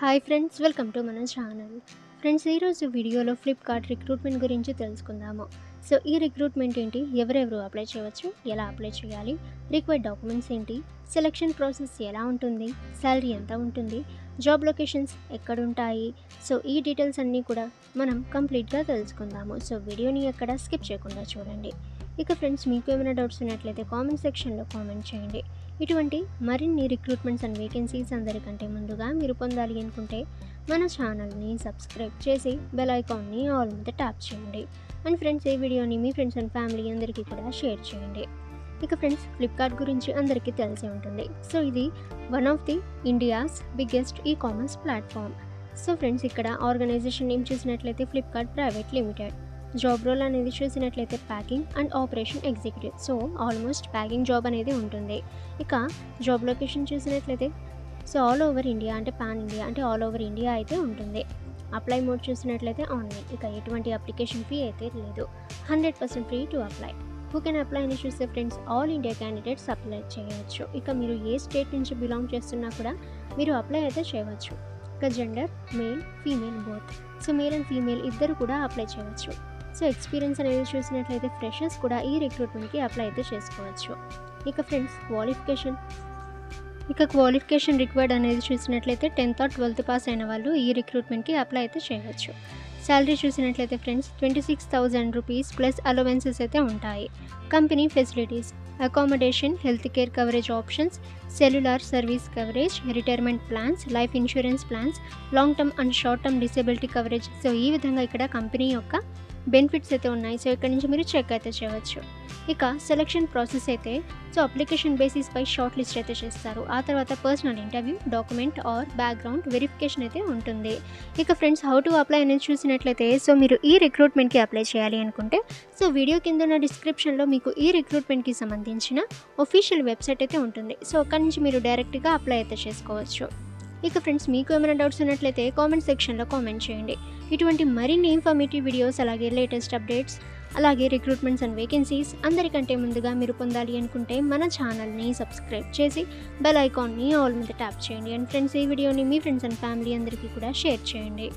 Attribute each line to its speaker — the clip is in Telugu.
Speaker 1: హాయ్ ఫ్రెండ్స్, వెల్కమ్ టు మన ఛానల్. ఫ్రెండ్స్, ఈరోజు వీడియోలో ఫ్లిప్కార్ట్ రిక్రూట్మెంట్ గురించి తెలుసుకుందాము. సో ఈ రిక్రూట్మెంట్ ఏంటి, ఎవరెవరు అప్లై చేయవచ్చు, ఎలా అప్లై చేయాలి, రిక్వైర్డ్ డాక్యుమెంట్స్ ఏంటి, సెలక్షన్ ప్రాసెస్ ఎలా ఉంటుంది, శాలరీ ఎంత ఉంటుంది, జాబ్ లొకేషన్స్ ఎక్కడుంటాయి. సో ఈ డీటెయిల్స్ అన్నీ కూడా మనం కంప్లీట్గా తెలుసుకుందాము. సో వీడియోని ఎక్కడ స్కిప్ చేయకుండా చూడండి. ఇక ఫ్రెండ్స్, మీకు ఏమైనా డౌట్స్ ఉన్నట్లయితే కామెంట్ సెక్షన్లో కామెంట్ చేయండి. ఇటువంటి మరిన్ని రిక్రూట్మెంట్స్ అండ్ వేకెన్సీస్ అందరికంటే ముందుగా మీరు పొందాలి అనుకుంటే మన ఛానల్ని సబ్స్క్రైబ్ చేసి బెల్ ఐకాన్ని ఆల్ మీద ట్యాప్ చేయండి. అండ్ ఫ్రెండ్స్, ఈ వీడియోని మీ ఫ్రెండ్స్ అండ్ ఫ్యామిలీ అందరికీ కూడా షేర్ చేయండి. ఇక ఫ్రెండ్స్, ఫ్లిప్కార్ట్ గురించి అందరికీ తెలిసే ఉంటుంది. సో ఇది one of the India's biggest e commerce platform. So friends, ఇక్కడ ఆర్గనైజేషన్ నేమ్ చూసినట్లయితే Flipkart private limited. Job role అనేది చూసినట్లయితే packing and operation executive. So almost packing job అనేది ఉంటుంది. ఇక జాబ్ లొకేషన్ చూసినట్లయితే సో ఆల్ ఓవర్ ఇండియా, అంటే పాన్ ఇండియా, అంటే ఆల్ ఓవర్ ఇండియా అయితే ఉంటుంది. అప్లై మోడ్ చూసినట్లయితే ఆన్లైన్. ఇక ఎటువంటి అప్లికేషన్ ఫీ అయితే లేదు. 100% free to apply. Who can apply అని చూస్తే friends, all India candidates apply చేయవచ్చు. ఇక మీరు ఏ స్టేట్ నుంచి బిలాంగ్ చేస్తున్నా కూడా మీరు అప్లై అయితే చేయవచ్చు. ఇక gender male female both. So male and female ఇద్దరు కూడా అప్లై చేయవచ్చు. సో ఎక్స్పీరియన్స్ అనేది చూసినట్లయితే ఫ్రెషర్స్ కూడా ఈ రిక్రూట్మెంట్కి అప్లై అయితే చేసుకోవచ్చు. ఇక ఫ్రెండ్స్, క్వాలిఫికేషన్ రిక్వైర్డ్ అనేది చూసినట్లయితే 10th or 12th పాస్ అయిన వాళ్ళు ఈ రిక్రూట్మెంట్కి అప్లై అయితే చేయవచ్చు. శాలరీ చూసినట్లయితే ఫ్రెండ్స్ 26,000 రూపీస్ ప్లస్ అలవెన్సెస్ అయితే ఉంటాయి. Company facilities, accommodation, health care coverage options, cellular service coverage, retirement plans, life insurance plans, long term and short term disability coverage. So ఈ విధంగా ఇక్కడ కంపెనీ యొక్క బెనిఫిట్స్ అయితే ఉన్నాయి. సో ఇక్కడ నుంచి మీరు చెక్ అయితే చేయవచ్చు. ఇక సెలక్షన్ ప్రాసెస్ అయితే సో అప్లికేషన్ బేసిస్ పై షార్ట్ లిస్ట్ అయితే చేస్తారు. ఆ తర్వాత personal interview, document or background verification అయితే ఉంటుంది. ఇక ఫ్రెండ్స్, హౌ టు అప్లై అనేది చూసినట్లయితే సో మీరు ఈ రిక్రూట్మెంట్కి అప్లై చేయాలి అనుకుంటే సో వీడియో కింద ఉన్న డిస్క్రిప్షన్లో మీకు ఈ రిక్రూట్మెంట్కి సంబంధించిన ఒఫీషియల్ వెబ్సైట్ అయితే ఉంటుంది. సో అక్కడి నుంచి మీరు డైరెక్ట్గా అప్లై అయితే చేసుకోవచ్చు. ఇక ఫ్రెండ్స్, మీకు ఏమైనా డౌట్స్ ఉన్నట్లయితే కామెంట్ సెక్షన్లో కామెంట్ చేయండి. ఇటువంటి మరిన్ని ఇన్ఫర్మేటివ్ వీడియోస్, అలాగే లేటెస్ట్ అప్డేట్స్, అలాగే రిక్రూట్మెంట్స్ అండ్ వేకెన్సీస్ అందరికంటే ముందుగా మీరు పొందాలి అనుకుంటే మన ఛానల్ని సబ్స్క్రైబ్ చేసి బెల్ ఐకాన్ని ఆల్ మీద ట్యాప్ చేయండి. అండ్ ఫ్రెండ్స్, ఈ వీడియోని మీ ఫ్రెండ్స్ అండ్ ఫ్యామిలీ అందరికీ కూడా షేర్ చేయండి.